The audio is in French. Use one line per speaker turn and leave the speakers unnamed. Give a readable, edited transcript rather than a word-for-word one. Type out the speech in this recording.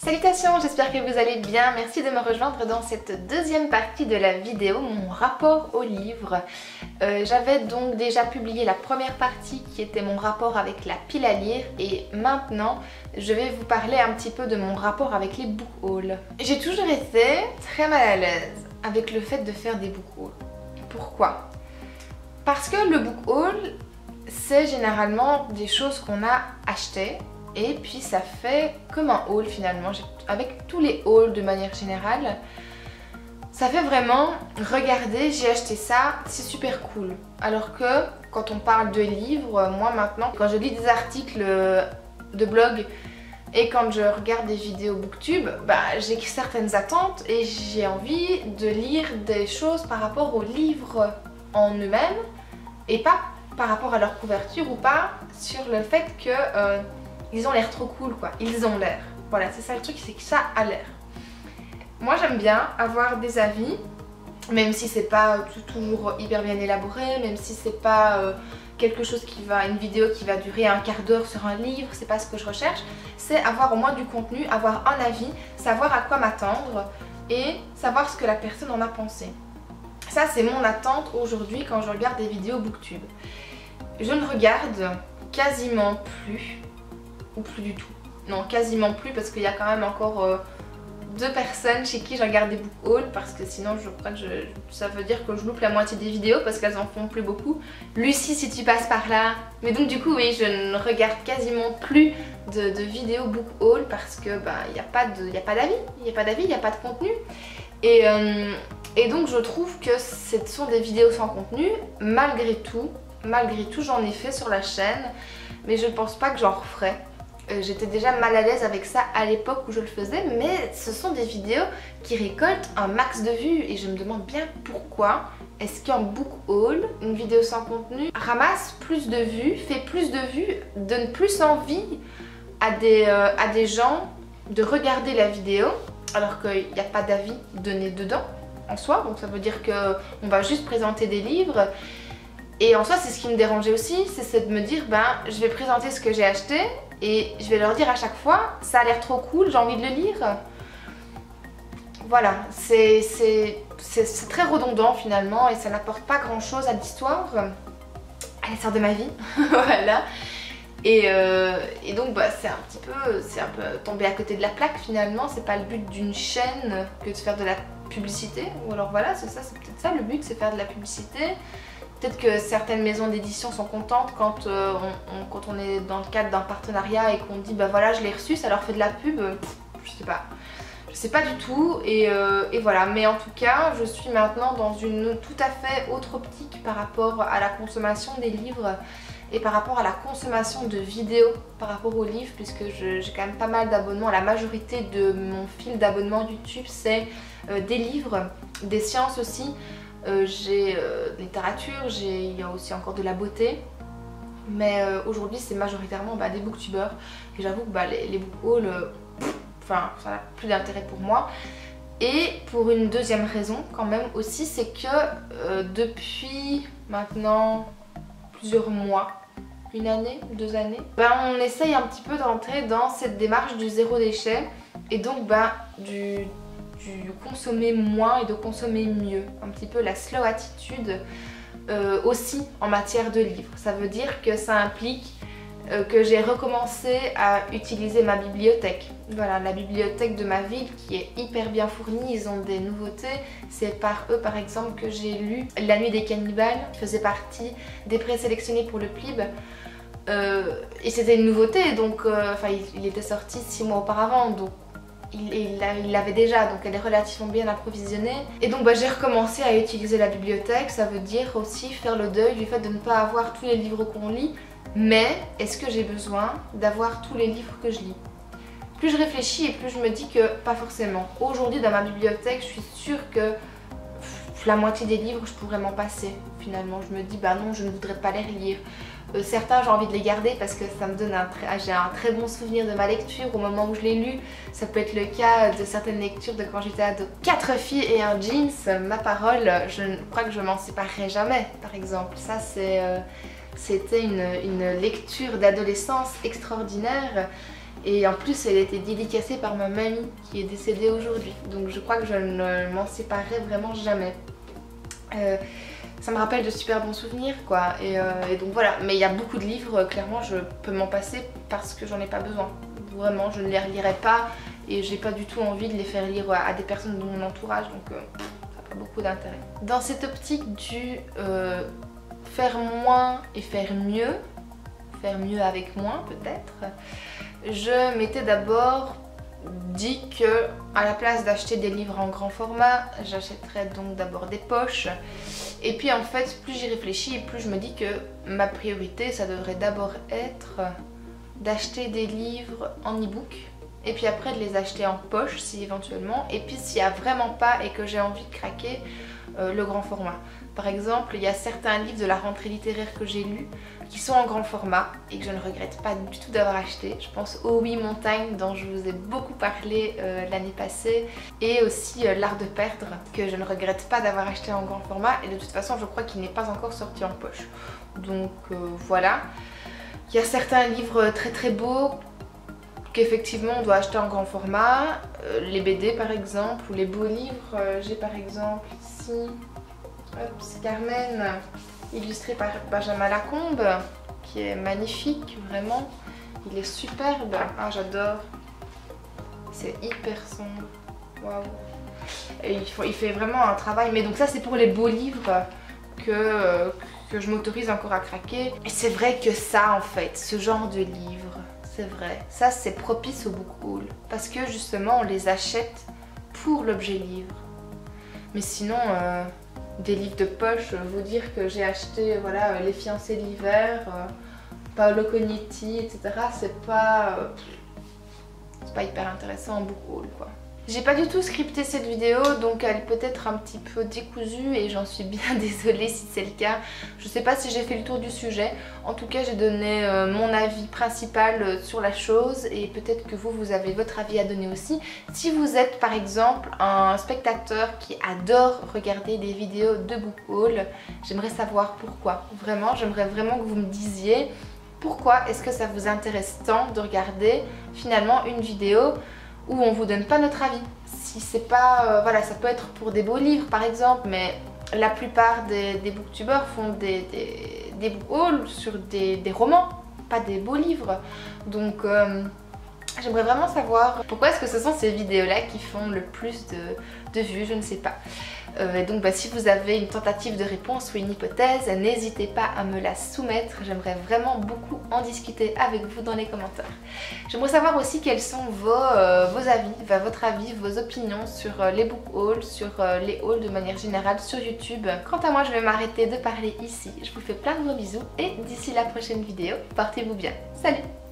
Salutations, j'espère que vous allez bien. Merci de me rejoindre dans cette deuxième partie de la vidéo, mon rapport au livre. J'avais donc déjà publié la première partie qui était mon rapport avec la pile à lire et maintenant je vais vous parler un petit peu de mon rapport avec les book hauls. J'ai toujours été très mal à l'aise avec le fait de faire des book hauls. Pourquoi? Parce que le book haul, c'est généralement des choses qu'on a achetées. Et puis ça fait comme un haul finalement, avec tous les hauls de manière générale, ça fait vraiment, regardez j'ai acheté ça, c'est super cool. Alors que quand on parle de livres, moi maintenant, quand je lis des articles de blog et quand je regarde des vidéos booktube, j'ai certaines attentes et j'ai envie de lire des choses par rapport aux livres en eux-mêmes et pas par rapport à leur couverture ou pas sur le fait que... ils ont l'air trop cool quoi, ils ont l'air. Voilà, c'est ça le truc, c'est que ça a l'air. Moi j'aime bien avoir des avis, même si c'est pas toujours hyper bien élaboré, même si c'est pas quelque chose qui va, une vidéo qui va durer un quart d'heure sur un livre, c'est pas ce que je recherche. C'est avoir au moins du contenu, avoir un avis, savoir à quoi m'attendre et savoir ce que la personne en a pensé. Ça c'est mon attente aujourd'hui quand je regarde des vidéos booktube. Je ne regarde quasiment plus. Ou plus du tout. Non, quasiment plus parce qu'il y a quand même encore deux personnes chez qui je regarde des book hauls parce que sinon je crois que ça veut dire que je loupe la moitié des vidéos parce qu'elles en font plus beaucoup. Lucie, si tu passes par là. Mais donc du coup oui, je ne regarde quasiment plus de vidéos book haul parce que il n'y a pas d'avis, il n'y a pas d'avis, il n'y a pas de contenu. Et donc je trouve que ce sont des vidéos sans contenu. Malgré tout j'en ai fait sur la chaîne, mais je ne pense pas que j'en referai. J'étais déjà mal à l'aise avec ça à l'époque où je le faisais, mais ce sont des vidéos qui récoltent un max de vues et je me demande bien pourquoi est-ce qu'un book haul, une vidéo sans contenu, ramasse plus de vues, fait plus de vues, donne plus envie à des gens de regarder la vidéo alors qu'il n'y a pas d'avis donné dedans en soi, donc ça veut dire qu'on va juste présenter des livres. Et en soi c'est ce qui me dérangeait aussi, c'est de me dire je vais présenter ce que j'ai acheté et je vais leur dire à chaque fois ça a l'air trop cool, j'ai envie de le lire. Voilà, c'est très redondant finalement et ça n'apporte pas grand chose à l'histoire, à l'histoire de ma vie. Voilà. Et donc c'est un peu tomber à côté de la plaque finalement, c'est pas le but d'une chaîne que de faire de la publicité. Ou alors voilà, c'est peut-être ça le but, c'est faire de la publicité. Peut-être que certaines maisons d'édition sont contentes quand on est dans le cadre d'un partenariat et qu'on dit voilà je l'ai reçu, ça leur fait de la pub, je sais pas du tout et voilà. Mais en tout cas je suis maintenant dans une tout à fait autre optique par rapport à la consommation des livres et par rapport à la consommation de vidéos par rapport aux livres, puisque j'ai quand même pas mal d'abonnements. La majorité de mon fil d'abonnement YouTube c'est des livres, des sciences aussi. J'ai littérature, il y a aussi encore de la beauté, mais aujourd'hui c'est majoritairement des booktubeurs et j'avoue que les book hauls, ça n'a plus d'intérêt pour moi. Et pour une deuxième raison quand même aussi, c'est que depuis maintenant plusieurs mois, une année, 2 années, on essaye un petit peu d'entrer dans cette démarche du zéro déchet et donc du consommer moins et de consommer mieux, un petit peu la slow attitude aussi en matière de livres. Ça veut dire que ça implique que j'ai recommencé à utiliser ma bibliothèque. Voilà, la bibliothèque de ma ville qui est hyper bien fournie, ils ont des nouveautés. C'est par eux par exemple que j'ai lu La Nuit des Cannibales, qui faisait partie des présélectionnés pour le PLIB. Et c'était une nouveauté, donc il était sorti 6 mois auparavant, donc il l'avait déjà, donc elle est relativement bien approvisionnée. Et donc j'ai recommencé à utiliser la bibliothèque. Ça veut dire aussi faire le deuil du fait de ne pas avoir tous les livres qu'on lit. Mais est-ce que j'ai besoin d'avoir tous les livres que je lis? Plus je réfléchis et plus je me dis que pas forcément. Aujourd'hui dans ma bibliothèque je suis sûre que la moitié des livres je pourrais m'en passer. Finalement je me dis non, je ne voudrais pas les relire. Certains j'ai envie de les garder parce que ça me donne j'ai un très bon souvenir de ma lecture au moment où je l'ai lu. Ça peut être le cas de certaines lectures de quand j'étais ado. 4 filles et un jeans, ma parole, je crois que je m'en séparerai jamais par exemple. Ça c'était une lecture d'adolescence extraordinaire Et en plus elle était dédicacée par ma mamie qui est décédée aujourd'hui. Donc je crois que je ne m'en séparerai vraiment jamais. Ça me rappelle de super bons souvenirs quoi. Et donc voilà, mais il y a beaucoup de livres, clairement je peux m'en passer parce que j'en ai pas besoin. Vraiment, je ne les relirai pas et j'ai pas du tout envie de les faire lire à des personnes de mon entourage, donc ça n'a pas beaucoup d'intérêt. Dans cette optique du faire moins et faire mieux avec moins peut-être, je m'étais d'abord dit que à la place d'acheter des livres en grand format, j'achèterais donc d'abord des poches. Et puis en fait, plus j'y réfléchis et plus je me dis que ma priorité, ça devrait d'abord être d'acheter des livres en e-book et puis après de les acheter en poche si éventuellement, et puis s'il n'y a vraiment pas et que j'ai envie de craquer, le grand format. Par exemple, il y a certains livres de la rentrée littéraire que j'ai lus qui sont en grand format et que je ne regrette pas du tout d'avoir acheté. Je pense au Oui Montagne dont je vous ai beaucoup parlé l'année passée, et aussi L'Art de perdre que je ne regrette pas d'avoir acheté en grand format, et de toute façon je crois qu'il n'est pas encore sorti en poche. Donc voilà. Il y a certains livres très très beaux qu'effectivement on doit acheter en grand format, les BD par exemple, ou les beaux livres. J'ai par exemple ici, c'est Carmen, illustré par Benjamin Lacombe, qui est magnifique, vraiment. Il est superbe, ah j'adore. C'est hyper sombre, waouh. Et il fait vraiment un travail, mais donc ça c'est pour les beaux livres que je m'autorise encore à craquer. Et c'est vrai que ça en fait, ce genre de livre, c'est vrai, ça c'est propice au book haul parce que justement on les achète pour l'objet livre. Mais sinon des livres de poche, vous dire que j'ai acheté voilà Les fiancés d'hiver, Paolo Cognetti, etc. c'est pas hyper intéressant en book haul quoi. J'ai pas du tout scripté cette vidéo, donc elle peut être un petit peu décousue et j'en suis bien désolée si c'est le cas. Je sais pas si j'ai fait le tour du sujet, en tout cas j'ai donné mon avis principal sur la chose et peut-être que vous avez votre avis à donner aussi. Si vous êtes par exemple un spectateur qui adore regarder des vidéos de book haul, j'aimerais savoir pourquoi. Vraiment, j'aimerais vraiment que vous me disiez pourquoi est-ce que ça vous intéresse tant de regarder finalement une vidéo où on vous donne pas notre avis. Si c'est pas, voilà, ça peut être pour des beaux livres par exemple, mais la plupart des booktubeurs font des book hauls sur des romans, pas des beaux livres. Donc j'aimerais vraiment savoir pourquoi est-ce que ce sont ces vidéos là qui font le plus de vues, je ne sais pas. Et donc si vous avez une tentative de réponse ou une hypothèse, n'hésitez pas à me la soumettre, j'aimerais vraiment beaucoup en discuter avec vous dans les commentaires. J'aimerais savoir aussi quels sont vos avis, votre avis, vos opinions sur les book hauls, sur les hauls de manière générale sur YouTube. Quant à moi, je vais m'arrêter de parler ici, je vous fais plein de gros bisous et d'ici la prochaine vidéo, portez-vous bien, salut!